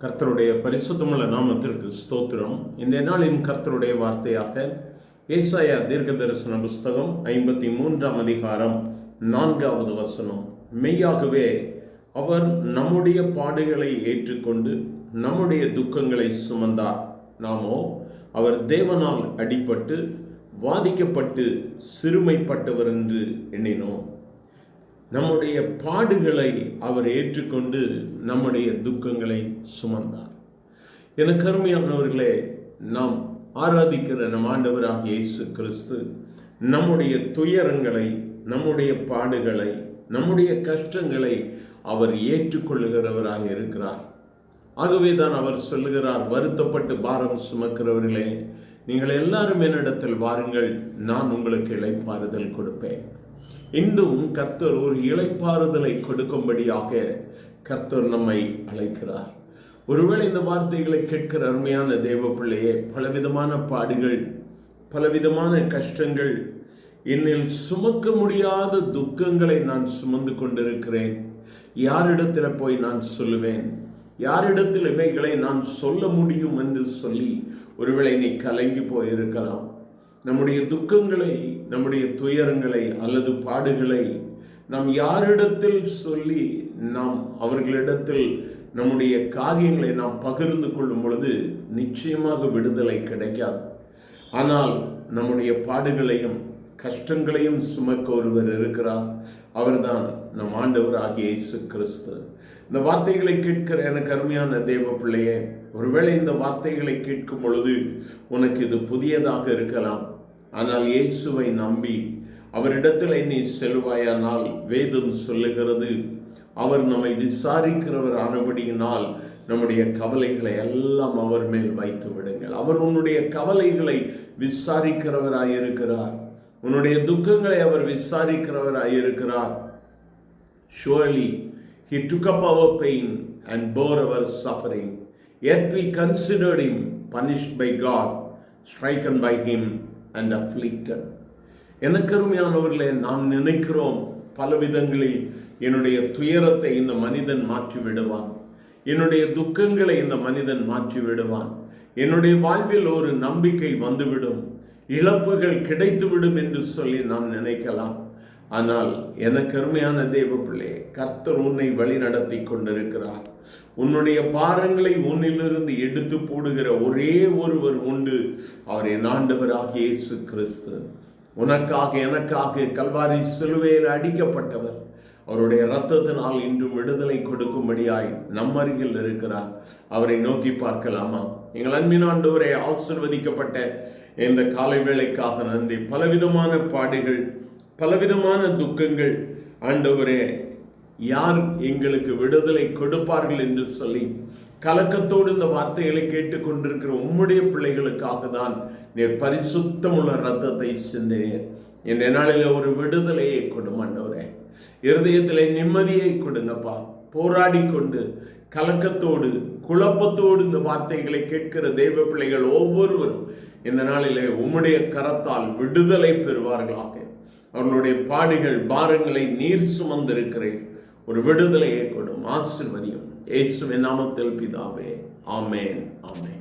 கர்த்தருடைய பரிசுத்தமுள்ள நாமத்திற்கு ஸ்தோத்திரம். இன்றைய நாளின் கர்த்தருடைய வார்த்தையாக ஏசாயா தீர்க்க தரிசன புஸ்தகம் 53ஆம் அதிகாரம் 4வது வசனம். மெய்யாகவே அவர் நம்முடைய பாடுகளை ஏற்றுக்கொண்டு நம்முடைய துக்கங்களை சுமந்தார். நாமோ அவர் தேவனால் அடிபட்டு வாதிக்கப்பட்டு சிறுமைப்பட்டவர் என்று எண்ணினோம். நம்முடைய பாடுகளை அவர் ஏற்றுக்கொண்டு நம்முடைய துக்கங்களை சுமந்தார். எனக்கு அருமையானவர்களே, நாம் ஆராதிக்கிற நம் ஆண்டவராகிய இயேசு கிறிஸ்து நம்முடைய துயரங்களை, நம்முடைய பாடுகளை, நம்முடைய கஷ்டங்களை அவர் ஏற்றுக்கொள்ளுகிறவராக இருக்கிறார். ஆகவேதான் அவர் சொல்லுகிறார், வருத்தப்பட்டு பாரம் சுமக்கிறவர்களே, நீங்கள் எல்லாரும் என்னிடத்தில் வாருங்கள், நான் உங்களுக்கு இளைப்பாறுதல் கொடுப்பேன். இன்றும் கர்த்தர் ஒரு இளைப்பாறுதலை கொடுக்கும்படியாக கர்த்தர் நம்மை அழைக்கிறார். ஒருவேளை இந்த வார்த்தைகளை கேட்கிற அருமையான தேவ பிள்ளையே, பலவிதமான பாடுகள், பலவிதமான கஷ்டங்கள், என்னில் சுமக்க முடியாத துக்கங்களை நான் சுமந்து கொண்டிருக்கிறேன். யாரிடத்தில் போய் நான் சொல்லுவேன்? யாரிடத்தில் இவைகளை நான் சொல்ல முடியும் என்று சொல்லி ஒருவேளை நீ கலங்கி போயிருக்கலாம். நம்முடைய துக்கங்களை, நம்முடைய துயரங்களை அல்லது பாடுகளை நாம் யாரிடத்தில் சொல்லி நாம் அவர்களிடத்தில் நம்முடைய காரியங்களை நாம் பகிர்ந்து கொள்ளும் பொழுது நிச்சயமாக விடுதலை கிடைக்காது. ஆனால் நம்முடைய பாடுகளையும் கஷ்டங்களையும் சுமக்க ஒருவர் இருக்கிறார். அவர்தான் நம் ஆண்டவராகிய இயேசு கிறிஸ்து. இந்த வார்த்தைகளை கேட்கிற எனக்கு அருமையான தேவ பிள்ளையே, ஒருவேளை இந்த வார்த்தைகளை கேட்கும் பொழுது உனக்கு இது புதியதாக இருக்கலாம். ஆனால் இயேசுவை நம்பி அவரிடத்தில் நீ செல்வாயானால் வேதம் சொல்லுகிறது, அவர் நம்மை விசாரிக்கிறவர் ஆனபடியினால் நம்முடைய கவலைகளை எல்லாம் அவர் மேல் வைத்து விடுங்கள். அவர் உன்னுடைய கவலைகளை விசாரிக்கிறவராயிருக்கிறார். உன்னுடைய துக்கங்களை அவர் விசாரிக்கிறவராயிருக்கிறார். Surely he took up our pain and bore our suffering, yet we considered him punished by God, stricken by him and afflicted. எனக்கு அருமையானவர்களே, நாம் நினைக்கிறோம் பல விதங்களில் என்னுடைய துயரத்தை இந்த மனிதன் மாற்றி விடுவான், என்னுடைய துக்கங்களை இந்த மனிதன் மாற்றி விடுவான், என்னுடைய வாழ்வில் ஒரு நம்பிக்கை வந்துவிடும், இழப்புகள் கிடைத்துவிடும் என்று சொல்லி நாம் நினைக்கலாம். ஆனால் எனக்கு அருமையான தேவ பிள்ளை, கர்த்தர் உன்னை வழி நடத்தி கொண்டிருக்கிறார். உன்னுடைய பாரங்களை உன்னிலிருந்து எடுத்து போடுகிற ஒரே ஒருவர் உண்டு. அவர் என் ஆண்டவராகிய இயேசு கிறிஸ்து. உனக்காக எனக்காக கல்வாரி சிலுவையில் அடிக்கப்பட்டவர். அவருடைய இரத்தத்தினால் இன்றும் விடுதலை கொடுக்கும்படியாய் நம் அருகில் இருக்கிறார். அவரை நோக்கி பார்க்கலாமா? எங்கள் அன்பின் ஆண்டவரே, ஆசீர்வதிக்கப்பட்ட இந்த காலை வேளைக்காக நன்றி. பலவிதமான பாடுகள், பலவிதமான துக்கங்கள், ஆண்டவரே, யார் எங்களுக்கு விடுதலை கொடுப்பார்கள் என்று சொல்லி கலக்கத்தோடு இந்த வார்த்தைகளை கேட்டுக்கொண்டிருக்கிற உம்முடைய பிள்ளைகளுக்காக தான் நீர் பரிசுத்தமுள்ள இரத்தத்தை சிந்தினீர். என் நாளில் ஒரு விடுதலையை கொடும் ஆண்டவரே, இருதயத்திலே நிம்மதியை கொடுங்கப்பா. போராடி கொண்டு கலக்கத்தோடு குழப்பத்தோடு இந்த வார்த்தைகளை கேட்கிற தெய்வ பிள்ளைகள் ஒவ்வொருவரும் இந்த நாளிலே உம்முடைய கரத்தால் விடுதலை பெறுவார்களாக. அவர்களுடைய பாடுகள், பாரங்களை நீர் சுமந்திருக்கிறேன். ஒரு விடுதலையை கொடும், ஆசீர்வதியும். இயேசுவின் நாமத்தில் பிதாவே, ஆமென், ஆமென்.